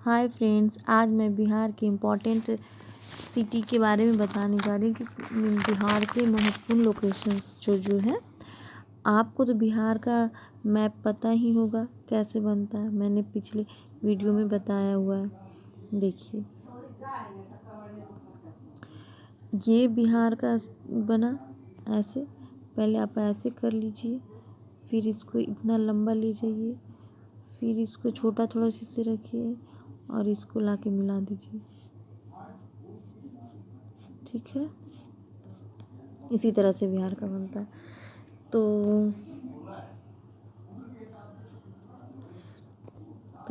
Hi friends, आज मैं बिहार के इम्पोर्टेंट सिटी के बारे में बताने जा रही हूँ कि बिहार के महत्वपूर्ण लोकेशंस जो है। आपको तो बिहार का मैप पता ही होगा कैसे बनता है, मैंने पिछले वीडियो में बताया हुआ है। देखिए, ये बिहार का बना ऐसे। पहले आप ऐसे कर लीजिए, फिर इसको इतना लंबा ले जाइए, फिर इसको छोटा थोड़ा सा से रखिए और इसको लाके मिला दीजिए। ठीक है, इसी तरह से बिहार का बनता है। तो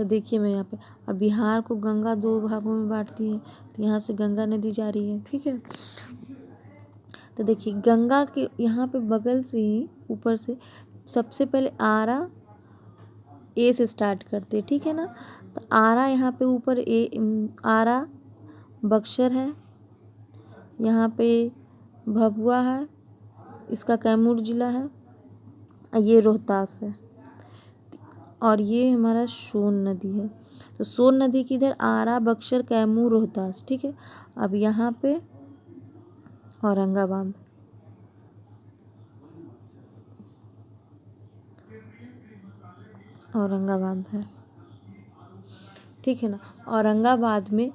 देखिए, मैं यहाँ पे अब बिहार को गंगा दो भागों में बांटती है, तो यहाँ से गंगा नदी जा रही है। ठीक है, तो देखिए गंगा के यहाँ पे बगल से ही ऊपर से सबसे पहले आरा ए से स्टार्ट करते हैं। ठीक है ना, तो आरा यहाँ पे ऊपर आरा बक्सर है, यहाँ पे भभुआ है, इसका कैमूर जिला है, ये रोहतास है, और ये हमारा सोन नदी है। तो सोन नदी की इधर आरा बक्सर कैमूर रोहतास। ठीक है, अब यहाँ पे औरंगाबाद, औरंगाबाद है। ठीक है ना, औरंगाबाद में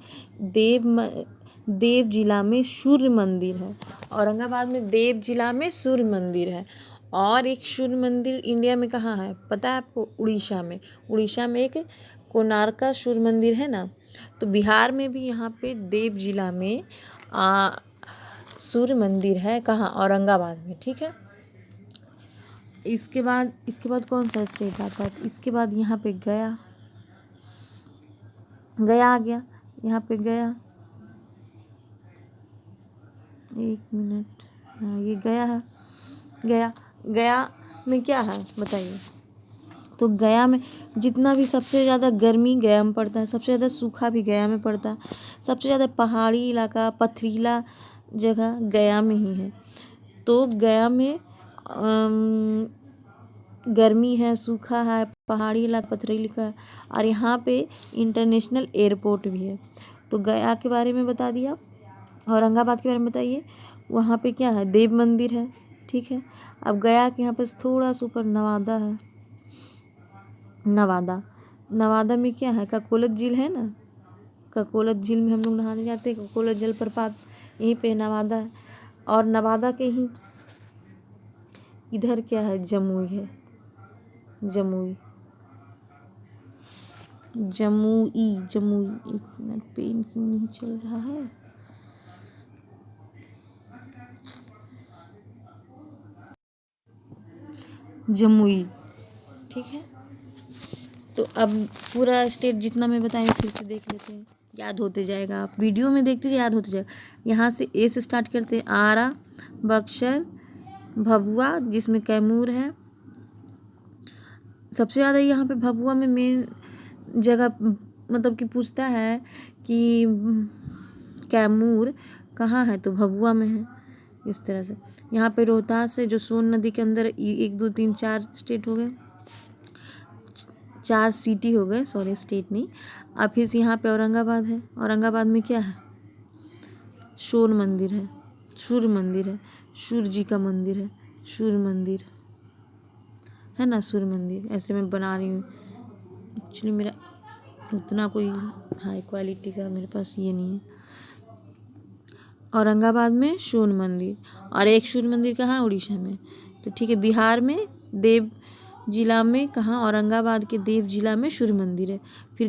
देव जिला में सूर्य मंदिर है। औरंगाबाद में देव जिला में सूर्य मंदिर है। और एक सूर्य मंदिर इंडिया में कहाँ है पता है आपको? उड़ीसा में। उड़ीसा में एक कोणार्का सूर्य मंदिर है ना। तो बिहार में भी यहाँ पे देव जिला में सूर्य मंदिर है। कहाँ? औरंगाबाद में। ठीक है, इसके बाद कौन सा स्टेट आता है? इसके बाद यहाँ पे गया आ गया। यहाँ पे गया, एक मिनट, हाँ ये गया है। गया में क्या है बताइए? तो गया में जितना भी सबसे ज़्यादा गर्मी गया में पड़ता है, सबसे ज़्यादा सूखा भी गया में पड़ता है, सबसे ज़्यादा पहाड़ी इलाका पथरीला जगह गया में ही है। तो गया में गर्मी है, सूखा है, पहाड़ी इलाका पथरीली का है, और यहाँ पे इंटरनेशनल एयरपोर्ट भी है। तो गया के बारे में बता दिया। औरंगाबाद के बारे में बताइए, वहाँ पे क्या है? देव मंदिर है। ठीक है, अब गया के यहाँ पे थोड़ा सा ऊपर नवादा है। नवादा में क्या है? ककोलत झील है ना। ककोलत झील में हम लोग नहाने जाते हैं। ककोलत जलप्रपात यहीं पे नवादा है। और नवादा के ही इधर क्या है? जमुई है। जमुई, एक मिनट, पेन क्यों नहीं चल रहा है? जमुई। ठीक है, तो अब पूरा स्टेट जितना मैं बताएं फिर से देख लेते हैं, याद होते जाएगा। आप वीडियो में देखते याद होते जाएगा। यहाँ से ए से स्टार्ट करते हैं, आरा बक्सर भभुआ जिसमें कैमूर है। सबसे ज़्यादा यहाँ पे भभुआ में मेन जगह मतलब कि पूछता है कि कैमूर कहाँ है, तो भभुआ में है। इस तरह से यहाँ पे रोहतास है जो सोन नदी के अंदर 1 2 3 4 स्टेट हो गए, 4 सिटी हो गए, सॉरी स्टेट नहीं। अब फिर यहाँ पे औरंगाबाद है। औरंगाबाद में क्या है? सोन मंदिर है, सूर्य मंदिर है, सूर्य जी का मंदिर है, सूर्य मंदिर है ना, सूर्य मंदिर। ऐसे मैं बना रही हूँ, एक्चुअली मेरा उतना कोई हाई क्वालिटी का मेरे पास ये नहीं है। औरंगाबाद में सूर्य मंदिर, और एक सूर्य मंदिर कहाँ? उड़ीसा में। तो ठीक है, बिहार में देव जिला में कहाँ? औरंगाबाद के देव जिला में सूर्य मंदिर है। फिर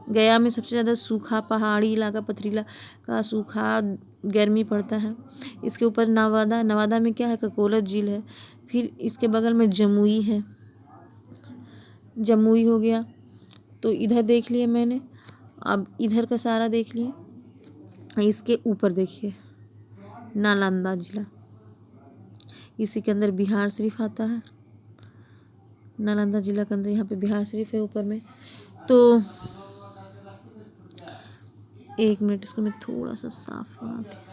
गया में सबसे ज़्यादा सूखा पहाड़ी इलाका पथरीला का सूखा गर्मी पड़ता है। इसके ऊपर नवादा में क्या है? ककोलत झील है। फिर इसके बगल में जमुई है। जमुई हो गया, तो इधर देख लिए मैंने। अब इधर का सारा देख लिए। इसके ऊपर देखिए नालंदा जिला, इसी के अंदर बिहार शरीफ आता है। नालंदा जिला के अंदर यहाँ पे बिहार शरीफ है ऊपर में। तो एक मिनट, इसको मैं थोड़ा सा साफ बनाती हूँ।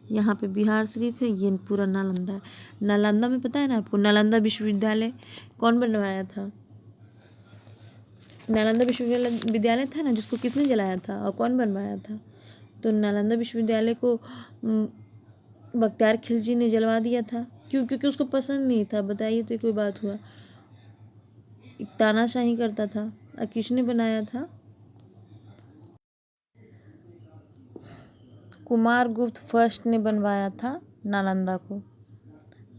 यहाँ पे बिहार शरीफ है, ये पूरा नालंदा है। नालंदा में पता है ना आपको, नालंदा विश्वविद्यालय कौन बनवाया था? नालंदा विश्वविद्यालय था ना, जिसको किसने जलाया था और कौन बनवाया था? तो नालंदा विश्वविद्यालय को बख्तियार खिलजी ने जलवा दिया था। क्यों? क्योंकि उसको पसंद नहीं था। बताइए तो ये कोई बात हुआ? एक तानाशाही करता था। और किसने बनाया था? कुमारगुप्त फर्स्ट ने बनवाया था नालंदा को,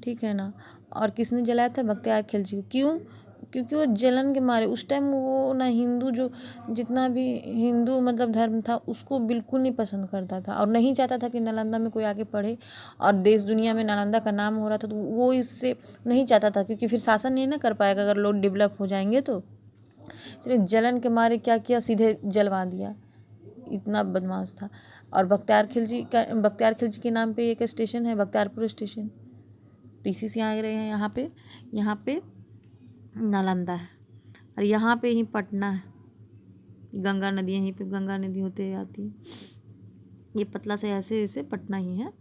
ठीक है ना। और किसने जलाया था? बख्तियार खिलजी को। क्यों? क्योंकि वो जलन के मारे, उस टाइम वो ना हिंदू, जो जितना भी हिंदू मतलब धर्म था उसको बिल्कुल नहीं पसंद करता था और नहीं चाहता था कि नालंदा में कोई आके पढ़े और देश दुनिया में नालंदा का नाम हो रहा था, तो वो इससे नहीं चाहता था, क्योंकि फिर शासन नहीं ना कर पाएगा अगर लोग डेवलप हो जाएंगे तो। इसलिए जलन के मारे क्या किया, सीधे जलवा दिया। इतना बदमाश था। और बख्तियार खिलजी के नाम पे एक स्टेशन है, बख्तियारपुर स्टेशन। तो इसी से आ रहे हैं यहाँ पे नालंदा है और यहाँ पे ही पटना है। गंगा नदी यहीं पे गंगा नदी होते आती है। ये पतला से ऐसे ऐसे पटना ही है,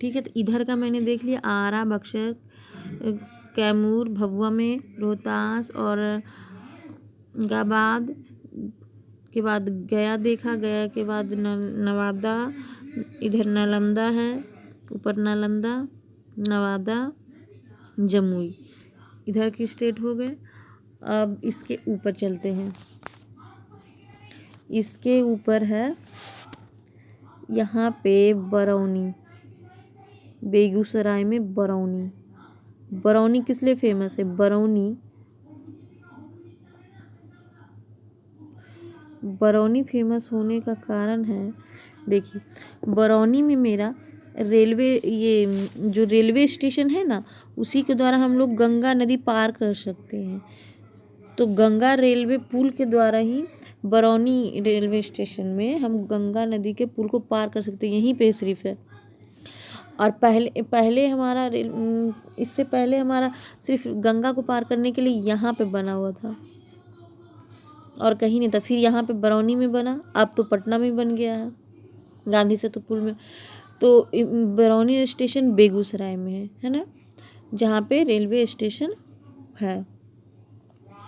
ठीक है। तो इधर का मैंने देख लिया, आरा, बक्सर, कैमूर, भभुआ में, रोहतास और गाबाद के बाद गया देखा, गया के बाद नवादा, इधर नालंदा है, ऊपर नालंदा, नवादा, जमुई, इधर की स्टेट हो गए। अब इसके ऊपर चलते हैं। इसके ऊपर है यहाँ पे बरौनी, बेगूसराय में बरौनी। बरौनी किस लिए फेमस है? बरौनी फेमस होने का कारण है, देखिए, बरौनी में मेरा रेलवे, ये जो रेलवे स्टेशन है ना, उसी के द्वारा हम लोग गंगा नदी पार कर सकते हैं। तो गंगा रेलवे पुल के द्वारा ही बरौनी रेलवे स्टेशन में हम गंगा नदी के पुल को पार कर सकते हैं, यहीं पे सिर्फ है। और पहले हमारा इससे पहले हमारा सिर्फ गंगा को पार करने के लिए यहाँ पे बना हुआ था और कहीं नहीं था। फिर यहाँ पे बरौनी में बना, अब तो पटना में बन गया है गांधी सेतु पुल में। तो बरौनी स्टेशन बेगूसराय में है ना, जहाँ पे रेलवे स्टेशन है।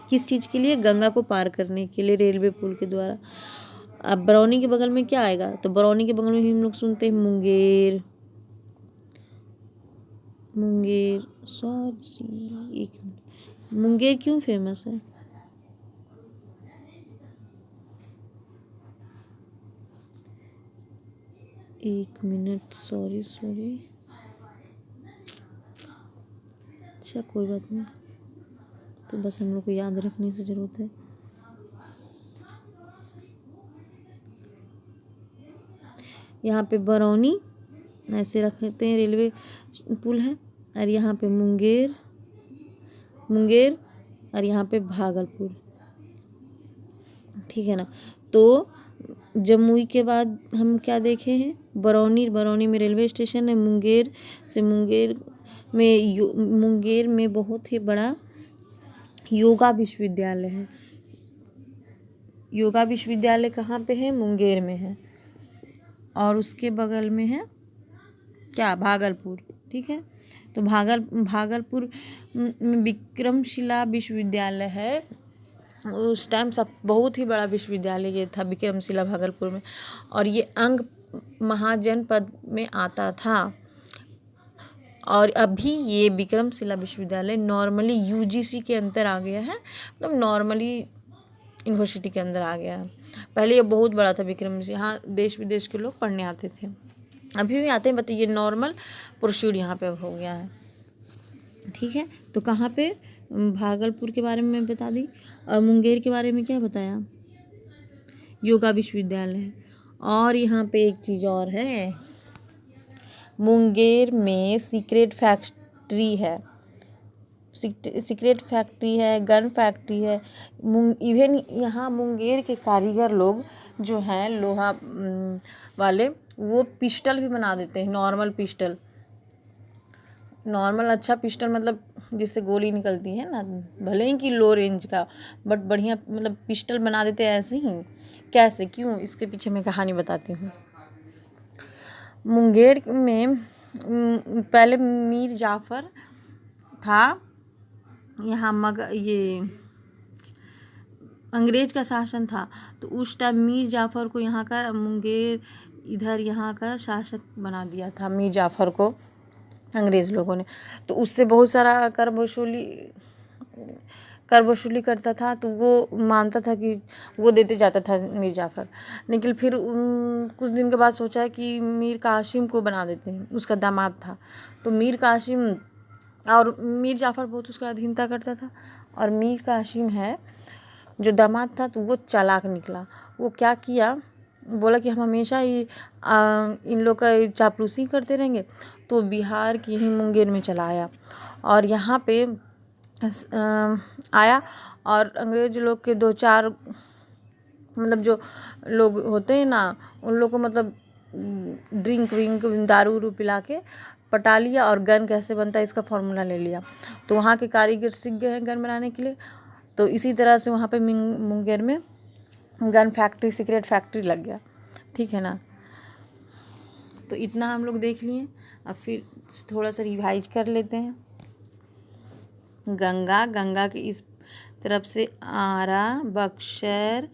किस चीज़ के लिए? गंगा को पार करने के लिए रेलवे पुल के द्वारा। अब बरौनी के बगल में क्या आएगा? तो बरौनी के बगल में ही हम लोग सुनते हैं मुंगेर, सॉरी एक मिनट, मुंगेर क्यों फेमस है? एक मिनट, सॉरी। अच्छा कोई बात नहीं, तो बस हम लोग को याद रखने से ज़रूरत है। यहाँ पे बरौनी ऐसे रखते हैं, रेलवे पुल है। और यहाँ पे मुंगेर और यहाँ पे भागलपुर, ठीक है ना। तो जमुई के बाद हम क्या देखे हैं? बरौनी में रेलवे स्टेशन है। मुंगेर में बहुत ही बड़ा योगा विश्वविद्यालय है। योगा विश्वविद्यालय कहाँ पे है? मुंगेर में है। और उसके बगल में है क्या? भागलपुर, ठीक है। तो भागलपुर में विक्रमशिला विश्वविद्यालय है। उस टाइम सब बहुत ही बड़ा विश्वविद्यालय ये था विक्रमशिला भागलपुर में, और ये अंग महाजनपद में आता था। और अभी ये विक्रमशिला विश्वविद्यालय नॉर्मली यूजीसी के अंदर आ गया है, मतलब नॉर्मली यूनिवर्सिटी के अंदर आ गया है। पहले ये बहुत बड़ा था विक्रमशिला, यहाँ देश विदेश के लोग पढ़ने आते थे, अभी भी आते हैं, बट ये नॉर्मल प्रोसीड यहाँ पे हो गया है, ठीक है। तो कहाँ पे? भागलपुर के बारे में मैं बता दी। और मुंगेर के बारे में क्या बताया? योगा विश्वविद्यालय है। और यहाँ पे एक चीज़ और है, मुंगेर में सीक्रेट फैक्ट्री है, गन फैक्ट्री है। इवन यहाँ मुंगेर के कारीगर लोग जो हैं लोहा वाले, वो पिस्टल भी बना देते हैं, नॉर्मल अच्छा पिस्टल, मतलब जिससे गोली निकलती है ना, भले ही कि लो रेंज का, बट बढ़िया मतलब पिस्टल बना देते हैं ऐसे ही। कैसे, क्यों? इसके पीछे मैं कहानी बताती हूँ। मुंगेर में पहले मीर जाफ़र था, यहाँ अंग्रेज का शासन था, तो उस टाइम मीर जाफ़र को यहाँ का मुंगेर इधर यहाँ का शासक बना दिया था मीर जाफ़र को अंग्रेज़ लोगों ने। तो उससे बहुत सारा कर वसूली करता था, तो वो मानता था कि वो देते जाता था मीर जाफ़र। लेकिन फिर कुछ दिन के बाद सोचा कि मीर कासिम को बना देते हैं, उसका दामाद था। तो मीर कासिम और मीर जाफ़र बहुत उसका अधीनता करता था, और मीर कासिम है जो दामाद था, तो वो चालाक निकला। वो क्या किया, बोला कि हम हमेशा ही इन लोग का चापलूसी करते रहेंगे। तो बिहार की ही मुंगेर में चला आया, और यहाँ पे आया, और अंग्रेज लोग के 2-4 मतलब जो लोग होते हैं ना, उन लोग को मतलब ड्रिंक विंक दारू उरू पिला के पटा लिया, और गन कैसे बनता है इसका फॉर्मूला ले लिया। तो वहाँ के कारीगर सीख गए हैं गन बनाने के लिए। तो इसी तरह से वहाँ पे मुंगेर में गन फैक्ट्री, सीक्रेट फैक्ट्री लग गया। ठीक है ना। तो इतना हम लोग देख लिए। अब फिर थोड़ा सा रिवाइज कर लेते हैं। गंगा के इस तरफ से आरा, बक्सर,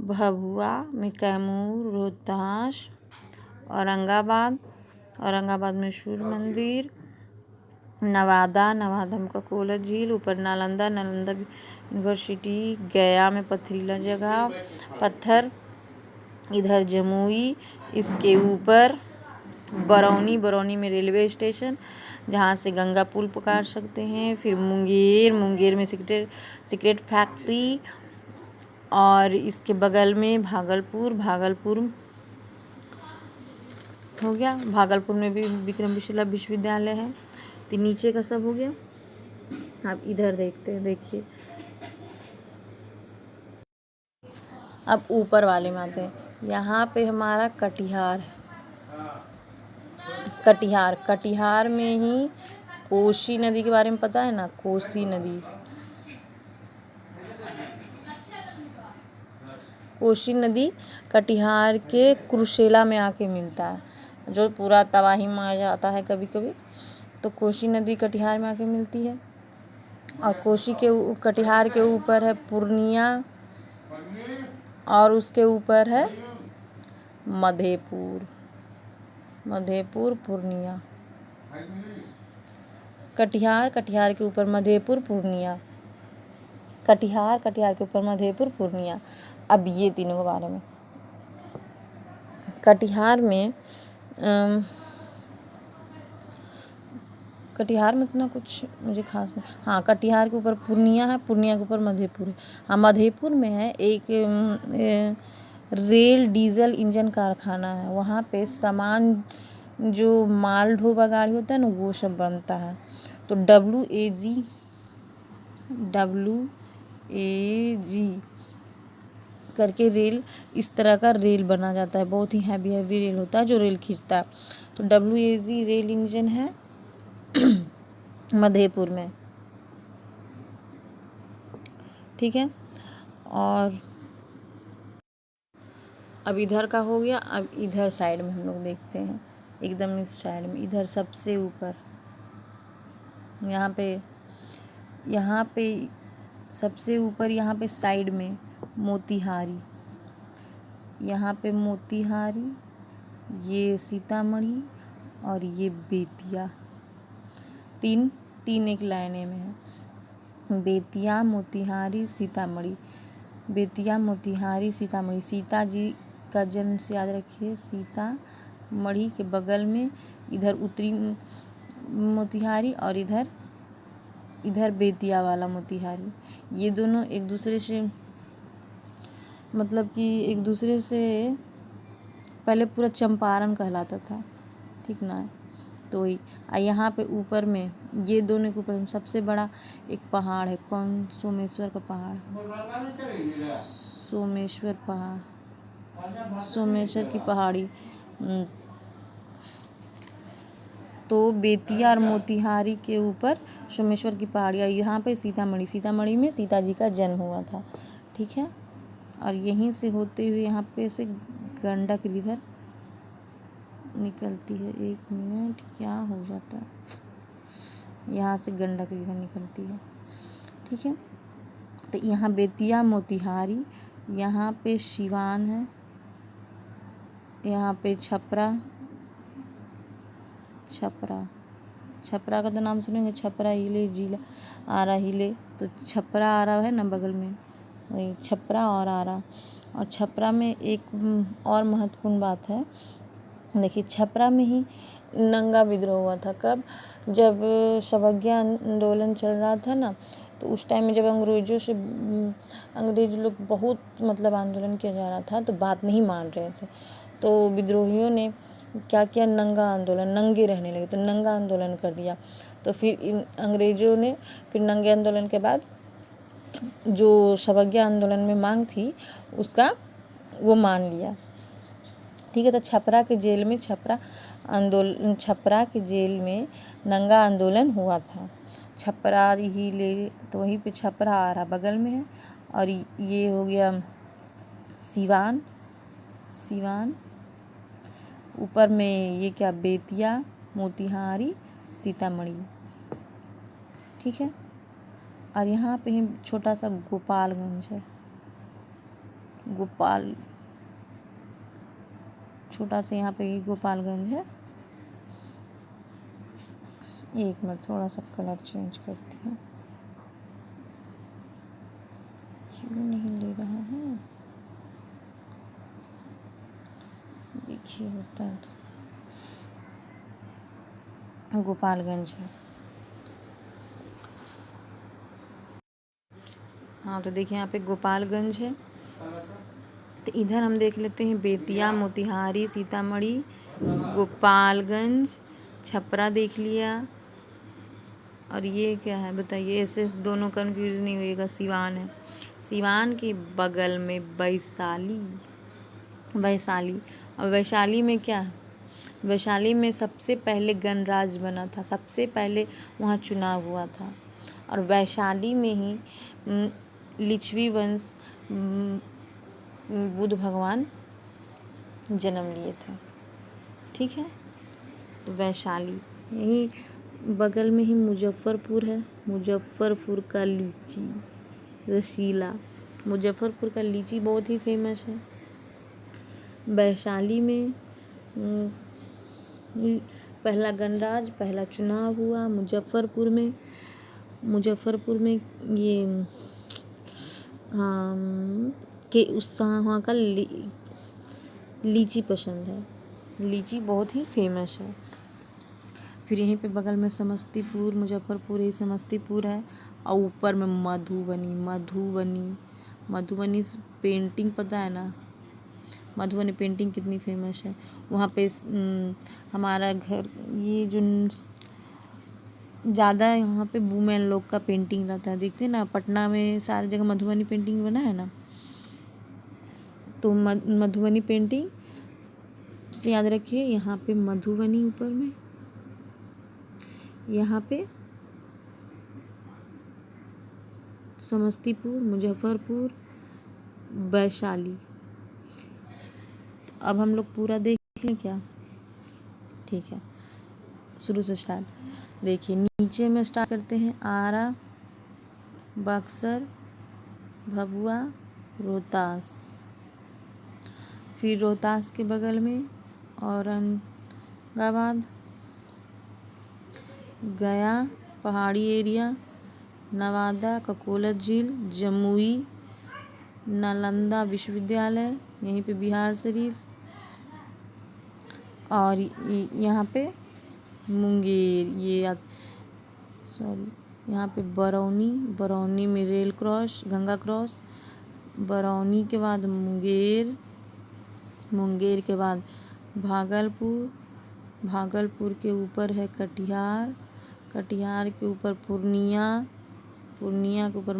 भभुआ में कैमूर, रोहतास, औरंगाबाद में सूर्य मंदिर, नवादा में ककोला झील, ऊपर नालंदा यूनिवर्सिटी, गया में पथरीला जगह पत्थर, इधर जमुई, इसके ऊपर बरौनी में रेलवे स्टेशन जहाँ से गंगा पुल पकड़ सकते हैं। फिर मुंगेर में सीक्रेट फैक्ट्री, और इसके बगल में भागलपुर हो गया। भागलपुर में भी विक्रमशिला विश्वविद्यालय है। तो नीचे का सब हो गया। अब इधर देखते हैं, देखिए अब ऊपर वाले में आते हैं। यहाँ पे हमारा कटिहार में ही कोसी नदी के बारे में पता है ना। कोसी नदी कटिहार के कुरुसेला में आके मिलता है, जो पूरा तबाही में आ जाता है कभी कभी। तो कोसी नदी कटिहार में आके मिलती है, और कटिहार के ऊपर है पूर्णिया, और उसके ऊपर है मधेपुर पूर्णिया। कटिहार के ऊपर मधेपुर, पूर्णिया। कटिहार के ऊपर मधेपुर, पूर्णिया। अब ये तीनों के बारे में, कटिहार में इतना कुछ मुझे खास नहीं। हाँ, कटिहार के ऊपर पूर्णिया है, पूर्णिया के ऊपर मधेपुर है। हाँ, मधेपुर में है एक रेल डीजल इंजन कारखाना है। वहाँ पे सामान जो माल ढोबा गाड़ी होता है ना, वो सब बनता है। तो WAG करके रेल, इस तरह का रेल बना जाता है। बहुत ही हैवी रेल होता है जो रेल खींचता है। तो WAG रेल इंजन है मधेपुर में। ठीक है। और अब इधर का हो गया। अब इधर साइड में हम लोग देखते हैं, एकदम इस साइड में, इधर सबसे ऊपर यहाँ पे सबसे ऊपर, यहाँ पे साइड में मोतिहारी, ये सीतामढ़ी, और ये बेतिया। तीन एक लाइने में है। बेतिया, मोतिहारी, सीतामढ़ी। सीता जी का जन्म से याद रखिए, सीतामढ़ी के बगल में इधर उत्तरी मोतिहारी, और इधर बेतिया वाला मोतिहारी। ये दोनों एक दूसरे से, मतलब कि एक दूसरे से पहले पूरा चंपारण कहलाता था। ठीक ना। तो यहाँ पे ऊपर में, ये दोनों के ऊपर में सबसे बड़ा एक पहाड़ है। कौन? सोमेश्वर का पहाड़, सोमेश्वर की पहाड़ी। तो बेतिया और मोतिहारी के ऊपर सोमेश्वर की पहाड़ी। यहाँ पे सीतामढ़ी में सीता जी का जन्म हुआ था। ठीक है। और यहीं से होते हुए यहाँ पे से गंडक रिवर निकलती है। एक मिनट, क्या हो जाता है, यहाँ से गंडक रिवर निकलती है। ठीक है। तो यहाँ बेतिया मोतिहारी, यहाँ पे सिवान है, यहाँ पे छपरा छपरा का तो नाम सुनेंगे, छपरा हिले जिला, आरा हिले, तो छपरा आरा है ना बगल में, वही छपरा और आरा। और छपरा में एक और महत्वपूर्ण बात है, देखिए छपरा में ही नंगा विद्रोह हुआ था। कब? जब सवज्ञा आंदोलन चल रहा था ना, तो उस टाइम में जब अंग्रेज लोग बहुत मतलब आंदोलन किया जा रहा था, तो बात नहीं मान रहे थे, तो विद्रोहियों ने क्या किया, नंगा आंदोलन, नंगे रहने लगे, तो नंगा आंदोलन कर दिया। तो फिर अंग्रेजों ने फिर नंगे आंदोलन के बाद जो सवज्ञा आंदोलन में मांग थी उसका वो मान लिया, ठीक है। तो छपरा के जेल में नंगा आंदोलन हुआ था। छपरा ही ले, तो वहीं पे छपरा आ रहा बगल में है। और ये हो गया सिवान, ऊपर में ये क्या, बेतिया मोतिहारी सीतामढ़ी, ठीक है। और यहाँ पे ही छोटा सा गोपालगंज है, छोटा सा यहाँ पे ही गोपालगंज है। एक मिनट, थोड़ा सा कलर चेंज करती हूँ, क्यों नहीं ले रहा है, देखिए होता है तो गोपालगंज है। हाँ, तो देखिए यहाँ पे गोपालगंज है। तो इधर हम देख लेते हैं बेतिया मोतिहारी सीतामढ़ी, गोपालगंज, छपरा देख लिया। और ये क्या है बताइए, ऐसे दोनों कंफ्यूज नहीं होइएगा, सिवान है। सिवान के बगल में वैशाली। और वैशाली में क्या है, वैशाली में सबसे पहले गणराज्य बना था, सबसे पहले वहाँ चुनाव हुआ था। और वैशाली में ही लिच्छवी वंश बुद्ध भगवान जन्म लिए थे, ठीक है। तो वैशाली, यही बगल में ही मुजफ्फरपुर है, मुजफ्फरपुर का लीची रसीला, मुजफ्फरपुर का लीची बहुत ही फेमस है। वैशाली में पहला गणराज्य, पहला चुनाव हुआ मुजफ्फरपुर में ये कि उस वहाँ का लीची पसंद है, लीची बहुत ही फेमस है। फिर यहीं पे बगल में समस्तीपुर, मुजफ्फरपुर ही समस्तीपुर है। और ऊपर में मधुबनी पेंटिंग पता है ना, मधुबनी पेंटिंग कितनी फेमस है। वहाँ पे हमारा घर, ये जो ज़्यादा यहाँ पे वुमेन लोग का पेंटिंग रहता है, देखते हैं ना, पटना में सारी जगह मधुबनी पेंटिंग बना है ना, तो मधुबनी पेंटिंग से याद रखिए। यहाँ पे मधुबनी ऊपर में, यहाँ पे समस्तीपुर, मुजफ्फरपुर, वैशाली। तो अब हम लोग पूरा देख लें क्या, ठीक है, शुरू से स्टार्ट। देखिए नीचे में स्टार्ट करते हैं, आरा, बक्सर, भभुआ, रोहतास। फिर रोहतास के बगल में औरंगाबाद, गया पहाड़ी एरिया, नवादा ककोला झील, जमुई, नालंदा विश्वविद्यालय, यहीं पे बिहार शरीफ। और यहाँ पे मुंगेर, यहाँ पे बरौनी में rail cross, Ganga cross, Barauni के बाद मुंगेर के बाद भागलपुर के ऊपर है कटिहार के ऊपर पूर्णिया के ऊपर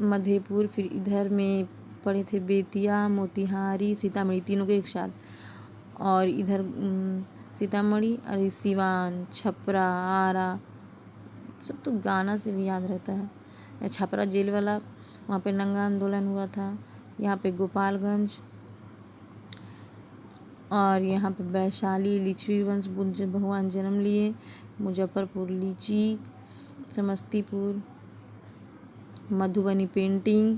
मधेपुर। फिर इधर में पड़े थे बेतिया, मोतिहारी, सीतामढ़ी, तीनों के एक साथ। और इधर सीतामढ़ी, अरे सिवान, छपरा, आरा, सब तो गाना से भी याद रहता है। छपरा जेल वाला, वहाँ पे नंगा आंदोलन हुआ था। यहाँ पे गोपालगंज, और यहाँ पे वैशाली, लिच्छवी वंश बुद्ध भगवान जन्म लिए। मुजफ्फरपुर लीची, समस्तीपुर, मधुबनी पेंटिंग,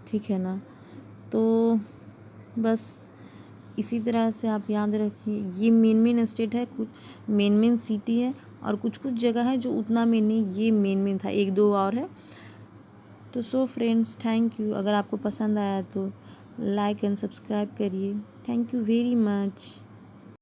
ठीक है ना। तो बस इसी तरह से आप याद रखिए, ये मेन स्टेट है, कुछ मेन सिटी है और कुछ कुछ जगह है जो उतना मेन नहीं, ये मेन था, एक दो और है। तो सो फ्रेंड्स, थैंक यू। अगर आपको पसंद आया तो लाइक एंड सब्सक्राइब करिए। Thank you very much.